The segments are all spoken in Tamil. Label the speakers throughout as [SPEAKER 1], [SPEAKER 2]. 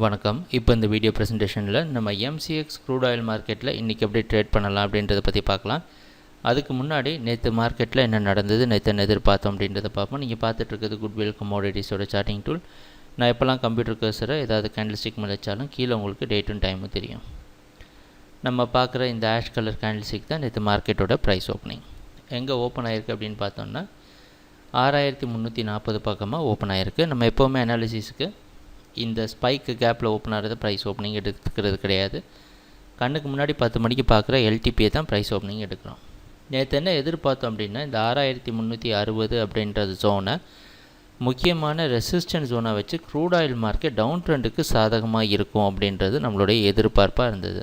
[SPEAKER 1] வணக்கம். இப்போ இந்த வீடியோ ப்ரெசன்டேஷனில் நம்ம எம்சிஎக்ஸ் க்ரூட் ஆயில் மார்க்கெட்டில் இன்றைக்கி எப்படி ட்ரேட் பண்ணலாம் அப்படின்றத பற்றி பார்க்கலாம். அதுக்கு முன்னாடி நேற்று மார்க்கெட்டில் என்ன நடந்தது, நேற்று என்ன எதிர்பார்த்தோம் அப்படின்றத பார்ப்போம். நீங்கள் பார்த்துட்ருக்கிறது குட்வில் கமோடிட்டிஸோட சார்ட்டிங் டூல். நான் எப்போல்லாம் கம்ப்யூட்டர் கர்சரை ஏதாவது கேண்டில்ஸ்டிக் மேலே வச்சாலும் கீழே உங்களுக்கு டேட்டும் டைமும் தெரியும். நம்ம பார்க்குற இந்த ஆஷ் கலர் கேண்டில்ஸ்டிக் தான் நேற்று மார்க்கெட்டோட ப்ரைஸ் ஓப்பனிங். எங்கே ஓப்பன் ஆகிருக்கு அப்படின்னு பார்த்தோம்னா 6340 பக்கமாக ஓப்பன் ஆகிருக்கு. நம்ம எப்போவுமே அனாலிசிஸுக்கு இந்த ஸ்பைக்கு கேப்பில் ஓப்பன் ஆகிறது ப்ரைஸ் ஓப்பனிங் எடுத்துக்கிறது கிடையாது. கண்ணுக்கு முன்னாடி 10 மணிக்கு பார்க்குற எல்டிபியை தான் ப்ரைஸ் ஓப்பனிங் எடுக்கிறோம். நேற்று என்ன எதிர்பார்த்தோம் அப்படின்னா, இந்த 6360 அப்படின்ற ஜோனை முக்கியமான ரெசிஸ்டன்ஸ் ஜோனை வச்சு க்ரூட் ஆயில் மார்க்கெட் டவுன் ட்ரெண்டுக்கு சாதகமாக இருக்கும் அப்படின்றது நம்மளுடைய எதிர்பார்ப்பாக இருந்தது.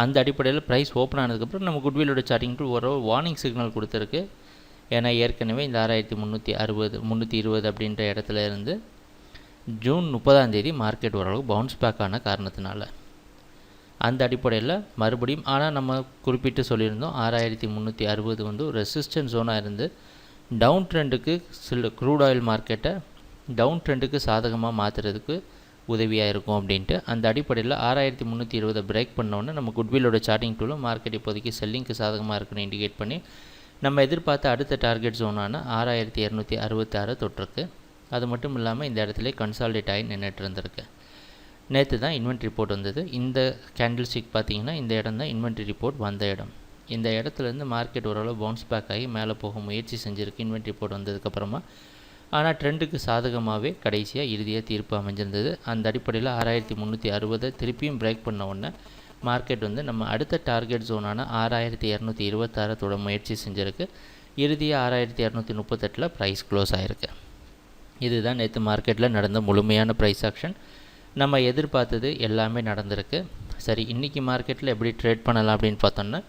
[SPEAKER 1] அந்த அடிப்படையில் ப்ரைஸ் ஓப்பன் ஆனதுக்கப்புறம் நம்ம குட்விலோட சார்ட்டிங் டூல் ஒரு வார்னிங் சிக்னல் கொடுத்துருக்கு. ஏன்னா ஏற்கனவே இந்த 6320 அப்படின்ற இடத்துல இருந்து ஜூன் 30 மார்க்கெட் ஓரளவு பவுன்ஸ் பேக் ஆன காரணத்தினால அந்த அடிப்படையில் மறுபடியும் நம்ம குறிப்பிட்டு சொல்லியிருந்தோம் 6360 வந்து ரெசிஸ்டன்ஸ் ஜோனாக இருந்து டவுன் ட்ரெண்டுக்கு க்ரூட் ஆயில் மார்க்கெட்டை டவுன் ட்ரெண்டுக்கு சாதகமாக மாற்றுறதுக்கு உதவியாக இருக்கும் அப்படின்ட்டு. அந்த அடிப்படையில் 6320 பிரேக் பண்ணோன்னே நம்ம குட்விலோட சார்ட்டிங் டூலும் மார்க்கெட் இப்போதைக்கு செல்லிங்க்கு சாதகமாக இருக்குன்னு இண்டிகேட் பண்ணி நம்ம எதிர்பார்த்த அடுத்த டார்கெட் ஜோனான 6266 தொட்டிருக்கு. அது மட்டும் இல்லாமல் இந்த இடத்துல கன்சால்டேட் ஆகி நின்றுட்டு இருந்திருக்கு. நேற்று தான் இன்வென்ட்ரி ரிப்போர்ட் வந்தது. இந்த கேண்டில் ஸ்டிக் பார்த்திங்கன்னா இந்த இடம் தான் இன்வென்ட்ரி ரிப்போர்ட் வந்த இடம். இந்த இடத்துலேருந்து மார்க்கெட் ஓரளவு பவுன்ஸ் பேக் ஆகி மேலே போக முயற்சி செஞ்சுருக்கு இன்வென்ட்ரி ரிப்போர்ட் வந்ததுக்கப்புறமா. ஆனால் ட்ரெண்டுக்கு சாதகமாகவே கடைசியாக இறுதியாக தீர்ப்பு அமைஞ்சிருந்தது. அந்த அடிப்படையில் 6360 திருப்பியும் பிரேக் பண்ண உடனே மார்க்கெட் வந்து நம்ம அடுத்த டார்கெட் ஜோனான 6226 தொட முயற்சி செஞ்சுருக்கு. இறுதியாக 6238 ப்ரைஸ் க்ளோஸ் ஆகிருக்கு. இதுதான் நேற்று மார்க்கெட்டில் நடந்த முழுமையான ப்ரைஸ் ஆக்ஷன். நம்ம எதிர்பார்த்தது எல்லாமே நடந்திருக்கு. சரி, இன்றைக்கி மார்க்கெட்டில் எப்படி ட்ரேட் பண்ணலாம் அப்படின்னு பார்த்தோம்னா,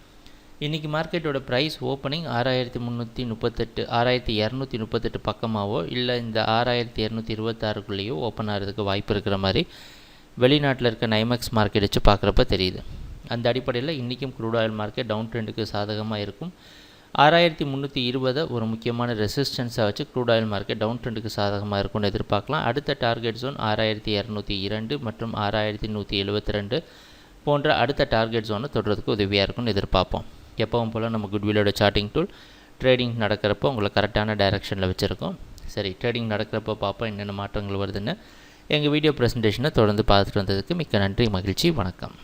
[SPEAKER 1] இன்றைக்கி மார்க்கெட்டோட ப்ரைஸ் ஓப்பனிங் 6238 பக்கமாகவோ இல்லை இந்த 6226 ஓப்பன் ஆகிறதுக்கு வாய்ப்பு இருக்கிற மாதிரி வெளிநாட்டில் இருக்க நைமெக்ஸ் மார்க்கெட் வச்சு பார்க்குறப்ப தெரியுது. அந்த அடிப்படையில் இன்றைக்கும் க்ரூட் ஆயில் மார்க்கெட் டவுன் ட்ரெண்டுக்கு சாதகமாக இருக்கும். 6320 ஒரு முக்கியமான ரெசிஸ்டன்ஸாக வச்சு க்ரூட் ஆயில் மார்க்கெட் டவுன் ட்ரெண்டுக்கு சாதகமாக இருக்கும்னு எதிர்பார்க்கலாம். அடுத்த டார்கெட் ஜோன் 6202 மற்றும் 6172 போன்ற அடுத்த டார்கெட் ஜோனை தொடுறதுக்கு உதவியாக இருக்கும்னு எதிர்பார்ப்போம். எப்பவும் போல் நம்ம குட்விலோட சார்ட்டிங் டூல் ட்ரேடிங் நடக்கிறப்போ உங்களை கரெக்டான டைரெக்ஷனில் வச்சுருக்கோம். சரி, ட்ரேடிங் நடக்கிறப்போ பார்ப்போம் என்னென்ன மாற்றங்கள் வருதுன்னு. எங்கள் வீடியோ ப்ரெசன்டேஷனை தொடர்ந்து பார்த்துட்டு வந்ததுக்கு மிக்க நன்றி, மகிழ்ச்சி, வணக்கம்.